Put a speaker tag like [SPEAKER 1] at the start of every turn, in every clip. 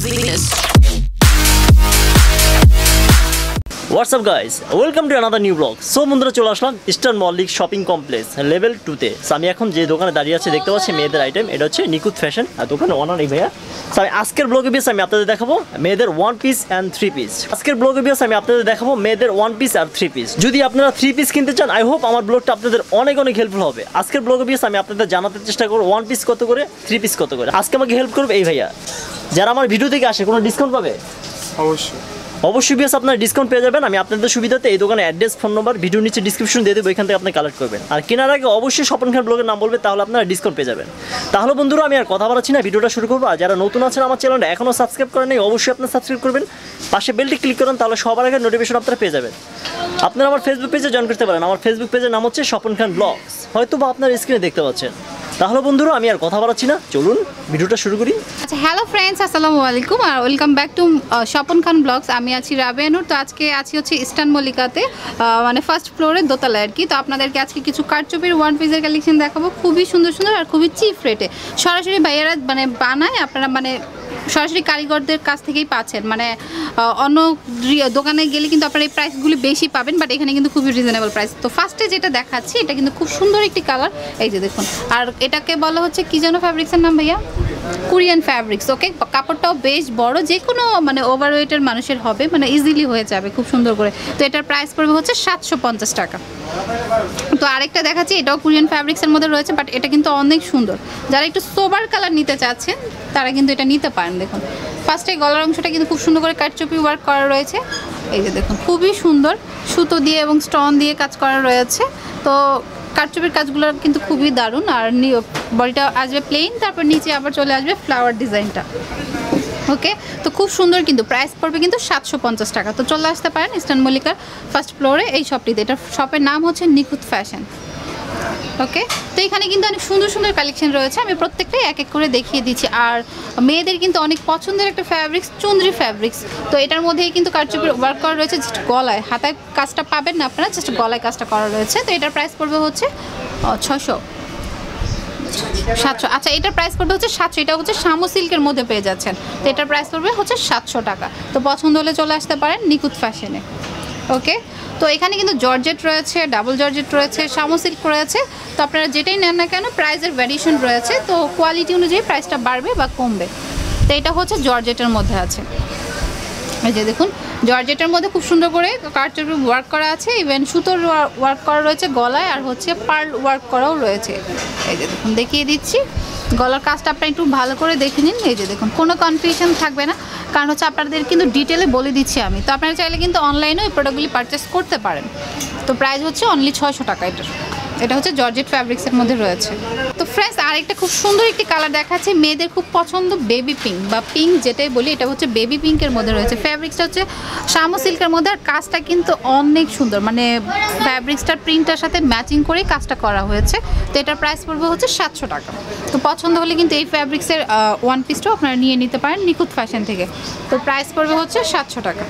[SPEAKER 1] Venus.
[SPEAKER 2] What's up guys, welcome to another new vlog. So বন্ধুরা চলে আসলাম eastern Mallick shopping complex level 2 তে। আমি এখন যে দোকানে দাঁড়িয়ে আছি দেখতে পাচ্ছি মেয়েদের আইটেম, এটা হচ্ছে নিকুত ফ্যাশন আর দোকানের ওনার এই ভাইয়া। আমি আজকের ব্লগে বেশ আমি আপনাদের দেখাবো মেয়েদের 1 পিস এন্ড 3 পিস। আজকের ব্লগে বেশ আমি আপনাদের দেখাবো মেয়েদের 1 পিস আর 3 পিস। যদি আপনারা 3 পিস কিনতে চান আই হোপ আমার ব্লগটা আপনাদের অনেক হেল্পফুল হবে। আজকের ব্লগে বেশ আমি আপনাদের জানাতে চেষ্টা করব 1 পিস কত করে, 3 পিস কত করে। আজকে আমাকে হেল্প করবে এই ভাইয়া। যারা আমার ভিডিও থেকে আসে কোনো ডিসকাউন্ট পাবে? অবশ্যই বিয়াস আপনারা ডিসকাউন্ট পেয়ে যাবেন। আমি আপনাদের সুবিধাতে এই দোকানের অ্যাড্রেস, ফোন নম্বর ভিডিও নিচে ডিসক্রিপশন দিয়ে দেবো, এখান থেকে আপনি কালেক্ট করবেন। আর কেনার আগে অবশ্যই স্বপন খান ব্লগের নাম বলবে, তাহলে আপনারা ডিসকাউন্ট পেয়ে যাবেন। তাহলে বন্ধুরা আমি আর কথা বলাচ্ছি না, ভিডিওটা শুরু করবো। আর যারা নতুন আছেন আমার চ্যানেলটা এখনও সাবস্ক্রাইব করেন নাই, অবশ্যই আপনারা সাবস্ক্রাইব করবেন, পাশে বেলটি ক্লিক করেন, তাহলে সবার আগে নোটিফিকেশন আপনারা পেয়ে যাবেন। আপনারা আমার ফেসবুক পেজে জয়েন করতে পারেন। আমার ফেসবুক পেজের নাম হচ্ছে স্বপন খান ব্লগস, হয়তো বা আপনার স্ক্রিনে দেখতে পাচ্ছেন। তাহলে বন্ধুরা আমি আর কথা বলাচ্ছি না, চলুন ভিডিওটা শুরু করি।
[SPEAKER 3] আচ্ছা, হ্যালো ফ্রেন্ডস, আসসালামু আলাইকুম আর welcome back to Swapan Khan vlogs. আমি আছি রাবেয়া নূর। তো আজকে আছি হচ্ছে ইস্টার্ন মল্লিকাতে, মানে ফার্স্ট ফ্লোরে দোতলায় আর কি। তো আপনাদেরকে আজকে কিছু কারচুপির 1 পিসের কালেকশন দেখাবো, খুবই সুন্দর সুন্দর আর খুবই চিপ রেটে। সরাসরি ভাইয়ারা মানে বানায়, আপনারা মানে সরাসরি কারিগরদের কাছ থেকেই পাচ্ছেন। মানে অন্য দোকানে গেলে কিন্তু আপনারা এই প্রাইসগুলি বেশি পাবেন, বাট এখানে কিন্তু খুবই রিজনেবল প্রাইস। তো ফার্স্টে যেটা দেখাচ্ছি এটা কিন্তু খুব সুন্দর একটি কালার, এই যে দেখুন। আর এটাকে বলা হচ্ছে কি যেন ফ্যাব্রিক্সের নাম ভাইয়া? Korean fabrics. ওকে, কাপড়টাও বেশ বড়, যে কোনো মানে ওভারওয়েটের মানুষের হবে, মানে ইজিলি হয়ে যাবে খুব সুন্দর করে। তো এটার প্রাইস পড়বে হচ্ছে 750 টাকা। তো আরেকটা দেখাচ্ছি, এটাও কোরিয়ান ফ্যাব্রিক্সের মধ্যে রয়েছে, বাট এটা কিন্তু অনেক সুন্দর। যারা একটু সোবার কালার নিতে চাচ্ছেন তারা কিন্তু এটা নিতে পারেন। দেখুন ফার্স্টে গলার অংশটা কিন্তু খুব সুন্দর করে কারচুপি ওয়ার্ক করা রয়েছে, এই যে দেখুন খুবই সুন্দর, সুতো দিয়ে এবং স্টোন দিয়ে কাজ করা রয়েছে। তো কারচুপির কাজগুলো কিন্তু খুবই দারুণ। আর বডিটা আসবে প্লেন, তারপর নিচে আবার চলে আসবে ফ্লাওয়ার ডিজাইনটা। ওকে, তো খুব সুন্দর, কিন্তু প্রাইস পড়বে কিন্তু 750 টাকা। তো চলে আসতে পারেন ইস্টার্ন মল্লিকার ফার্স্ট ফ্লোরে এই শপটিতে। এটা শপের নাম হচ্ছে নিকুত ফ্যাশন। ওকে, তো এখানে কিন্তু অনেক সুন্দর সুন্দর কালেকশন রয়েছে, আমি প্রত্যেকটাই এক এক করে দেখিয়ে দিচ্ছি। আর মেয়েদের কিন্তু অনেক পছন্দের একটা ফ্যাব্রিক্স চুনরি ফ্যাব্রিক্স। তো এটার মধ্যেই কিন্তু কারচুপির ওয়ার্ক করা রয়েছে, জাস্ট গলায়, হাতায় কাজটা পাবেন না আপনারা, জাস্ট গলায় কাজটা করা রয়েছে। তো এটার প্রাইস পড়বে হচ্ছে 700। আচ্ছা, এটার প্রাইস পড়বে হচ্ছে 700। এটা হচ্ছে শামু সিল্কের মধ্যে পেয়ে যাচ্ছেন। তো এটার প্রাইস পড়বে হচ্ছে 700 টাকা। তো পছন্দ হলে চলে আসতে পারেন নিকুত ফ্যাশনে। ওকে, তো এখানে কিন্তু জর্জেট রয়েছে, ডাবল জর্জেট রয়েছে, শামু সিল্ক রয়েছে। তো আপনারা যেটাই নেন না কেন প্রাইসের ভ্যারিয়েশন রয়েছে, তো কোয়ালিটি অনুযায়ী প্রাইসটা বাড়বে বা কমবে। তো এটা হচ্ছে জর্জেটের মধ্যে আছে, এই যে দেখুন জর্জেটের মধ্যে খুব সুন্দর করে কারচুপি ওয়ার্ক করা আছে, ইভেন সুতোর ওয়ার্ক করা রয়েছে গলায়, আর হচ্ছে পার্ল ওয়ার্ক করাও রয়েছে। এই যে দেখুন দেখিয়ে দিচ্ছি, গলার কাজটা আপনারা একটু ভালো করে দেখে নিন। এই যে দেখুন কোনো কনফিউশন থাকবে না, কারণ হচ্ছে আপনাদের কিন্তু ডিটেলে বলে দিচ্ছি আমি। তো আপনারা চাইলে কিন্তু অনলাইনেও এই প্রোডাক্টগুলি পারচেস করতে পারেন। তো প্রাইস হচ্ছে অনলি 600 টাকা এটার। এটা হচ্ছে জর্জেট ফ্যাব্রিক্সের মধ্যে রয়েছে। তো ফ্রেন্ডস আরেকটা খুব সুন্দর একটি কালার দেখাচ্ছে, মেয়েদের খুব পছন্দ বেবি পিঙ্ক বা পিঙ্ক যেটাই বলি, এটা হচ্ছে বেবি পিঙ্কের মধ্যে রয়েছে। ফ্যাব্রিক্সটা হচ্ছে শামু সিল্কের মধ্যে, আর কাজটা কিন্তু অনেক সুন্দর, মানে ফ্যাব্রিক্সটার প্রিন্টটার সাথে ম্যাচিং করেই কাজটা করা হয়েছে। তো এটার প্রাইস পড়বে হচ্ছে 700 টাকা। তো পছন্দ হলে কিন্তু এই ফ্যাব্রিক্সের 1 পিসটাও আপনারা নিয়ে নিতে পারেন নিকুত ফ্যাশন থেকে। তো প্রাইস পড়বে হচ্ছে 700 টাকা।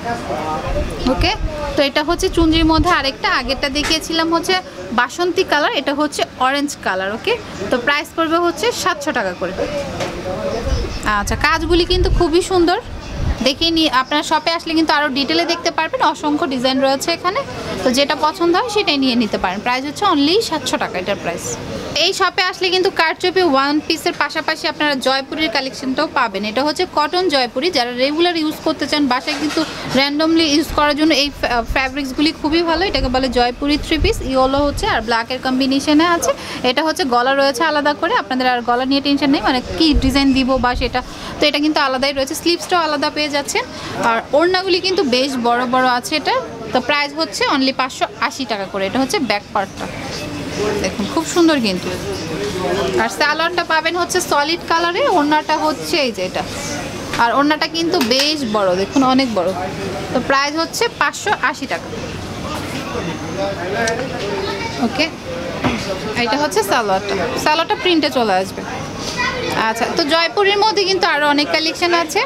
[SPEAKER 3] ওকে, তো এটা হচ্ছে চুনরির মধ্যে আরেকটা, আগেরটা দেখিয়েছিলাম হচ্ছে বাসন্তী কালার, এটা হচ্ছে অরেঞ্জ কালার। ওকে, তো প্রাইস পড়বে হচ্ছে 700 টাকা করে। আচ্ছা, কাজগুলি কিন্তু খুবই সুন্দর, দেখিয়ে নিয়ে আপনারা শপে আসলে কিন্তু আরও ডিটেলে দেখতে পারবেন, অসংখ্য ডিজাইন রয়েছে এখানে। তো যেটা পছন্দ হয় সেটাই নিয়ে নিতে পারেন। প্রাইস হচ্ছে অনলি 700 টাকা এটার প্রাইস। এই শপে আসলে কিন্তু কারচুপি 1 পিসের পাশাপাশি আপনারা জয়পুরির কালেকশনটাও পাবেন। এটা হচ্ছে কটন জয়পুরি, যারা রেগুলার ইউজ করতে চান, বাসায় কিন্তু র্যান্ডমলি ইউজ করার জন্য এই ফ্যাব্রিক্সগুলি খুবই ভালো। এটাকে বলে জয়পুরি 3 পিস, ইয়েলো হচ্ছে আর ব্ল্যাকের কম্বিনেশনে আছে। এটা হচ্ছে গলা রয়েছে আলাদা করে, আপনাদের আর গলা নিয়ে টেনশন নেই, মানে কি ডিজাইন দিব বা সেটা। তো এটা কিন্তু আলাদাই রয়েছে, স্লিভসটাও আলাদা পেয়ে যাচ্ছেন। আর ওড়নাগুলি কিন্তু বেশ বড় বড় আছে এটা। তো প্রাইস হচ্ছে অনলি 580 টাকা করে। এটা হচ্ছে ব্যাক পার্টটা, দেখুন খুব সুন্দর কিন্তু। আর সালোয়ারটা পাবেন হচ্ছে সলিড কালারে, ওড়নাটা হচ্ছে এই যে এটা, আর ওড়নাটা কিন্তু বেশ বড়, দেখুন অনেক বড়। তো প্রাইস হচ্ছে 580 টাকা। ওকে, এটা হচ্ছে সালোয়ারটা, সালোয়ারটা প্রিন্টে চলে আসবে। আচ্ছা, তো জয়পুরের মধ্যে কিন্তু আরও অনেক কালেকশন আছে।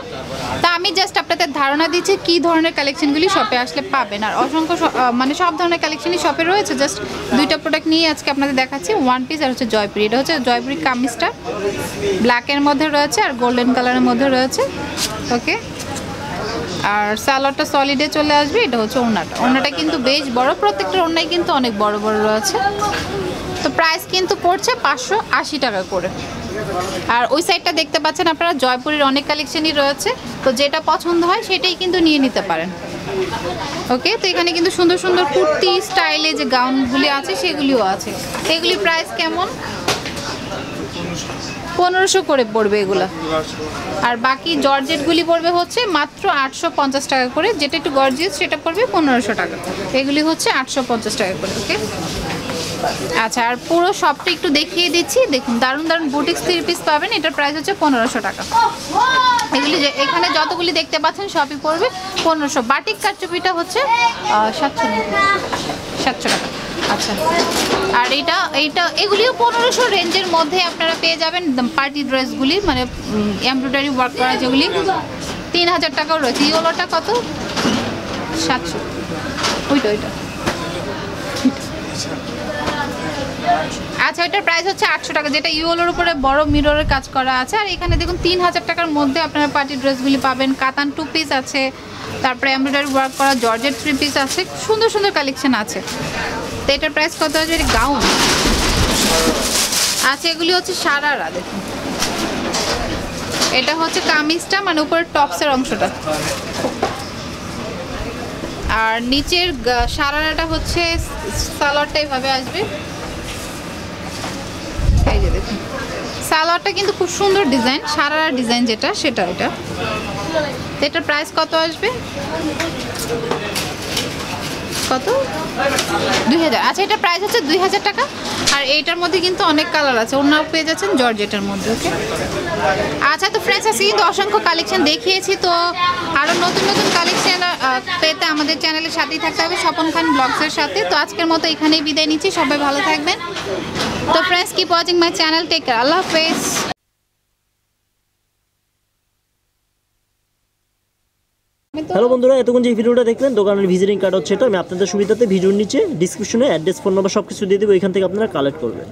[SPEAKER 3] তা আমি জাস্ট আপনাদের ধারণা দিচ্ছি কী ধরনের কালেকশনগুলি শপে আসলে পাবেন। আর অসংখ্য মানে সব ধরনের কালেকশনই শপে রয়েছে। জাস্ট দুইটা প্রোডাক্ট নিয়ে আজকে আপনাদের দেখাচ্ছি, ওয়ান পিস আর হচ্ছে জয়পুরি। এটা হচ্ছে জয়পুরি কামিজটা ব্ল্যাকের মধ্যে রয়েছে আর গোল্ডেন কালারের মধ্যে রয়েছে। ওকে, আর সালোয়ারটা সলিডে চলে আসবে। এটা হচ্ছে ওড়নাটা কিন্তু বেশ বড়, প্রত্যেকটা ওড়নাই কিন্তু অনেক বড় বড় রয়েছে। তো প্রাইস কিন্তু পড়ছে 580 টাকা করে। আর ওই সাইডটা দেখতে পাচ্ছেন আপনারা, জয়পুরের অনেক কালেকশনই রয়েছে। তো যেটা পছন্দ হয় সেটাই কিন্তু নিয়ে নিতে পারেন। ওকে, তো এখানে কিন্তু সুন্দর সুন্দর কুর্তি স্টাইলে যে গাউনগুলি আছে সেগুলিও আছে। এগুলি প্রাইস কেমন? 1500 করে পড়বে এগুলো। আর বাকি জর্জেটগুলি পড়বে হচ্ছে মাত্র 850 টাকা করে। যেটা একটু গর্জিয়াস সেটা পড়বে 1500 টাকা। এগুলি হচ্ছে 850 টাকা করে। ওকে, আচ্ছা, আর পুরো শপটা একটু দেখিয়ে দিচ্ছি। দেখুন, দারুণ দারুণ বুটিক্স 3 পিস পাবেন। এটার প্রাইস হচ্ছে 1500 টাকা। এগুলি যে এখানে যতগুলি দেখতে পাচ্ছেন সবই পড়বে 1500। বাটিক কারচুপিটা হচ্ছে 700 টাকা। আচ্ছা, আর এইটা এগুলিও 1500 রেঞ্জের মধ্যে আপনারা পেয়ে যাবেন। পার্টি ড্রেসগুলি মানে এমব্রয়ডারি ওয়ার্ক করা যেগুলি 3000 টাকাও রয়েছে। ইয়েলোটা কত? 700। ওইটা আচ্ছা, এটার প্রাইস হচ্ছে 800 টাকা, যেটা ইয়েলোর উপরে বড় মিররের কাজ করা আছে। আর এখানে দেখুন 3000 টাকার মধ্যে আপনারা পার্টি ড্রেসগুলি পাবেন। কাতান 2 পিস আছে, তারপরে এমব্রয়ডারি ওয়ার্ক করা জর্জেট 3 পিস আছে। সুন্দর সুন্দর কালেকশন আছে। তো এটার প্রাইস কত আছে? এটা গাউন আচ্ছা, এগুলি হচ্ছে সারারা। দেখুন, এটা হচ্ছে কামিজটা মানে উপরের টপসের অংশটা, আর নিচের সারারাটা হচ্ছে সালোয়ারটা এইভাবে আসবে। এই যে দেখুন, সালোয়ারটা কিন্তু খুব সুন্দর ডিজাইন, সারারা ডিজাইন যেটা সেটা। এটার প্রাইস কত আসবে? কত? 2000। আচ্ছা, এটার প্রাইস হচ্ছে 2000 টাকা। আর এইটার মধ্যে কিন্তু অনেক কালার আছে, অন্য পেয়ে যাচ্ছেন জর্জেটের মধ্যে। ওকে, আচ্ছা, তো ফ্রেন্ডস আজকে কিন্তু অসংখ্য কালেকশন দেখিয়েছি। তো আরও নতুন নতুন কালেকশন পেতে আমাদের চ্যানেলের সাথেই থাকতে হবে, স্বপন খান ব্লগসের সাথে। তো আজকের মতো এখানেই বিদায় নিচ্ছি। সবাই ভালো থাকবেন। তো friends, keep watching my channel. Take care. Allah হাফেজ।
[SPEAKER 2] হ্যালো বন্ধুরা, এতক্ষণ যে ভিডিওটা দেখলেন দোকানের ভিজিটিং কার্ড হচ্ছে এটা। আমি আপনাদের সুবিধাতে ভিডিওর নিচে ডিসক্রিপশনে অ্যাড্রেস, ফোন নাম্বার সব কিছু দিয়ে দেবো। এখান থেকে আপনারা কালেক্ট করবেন।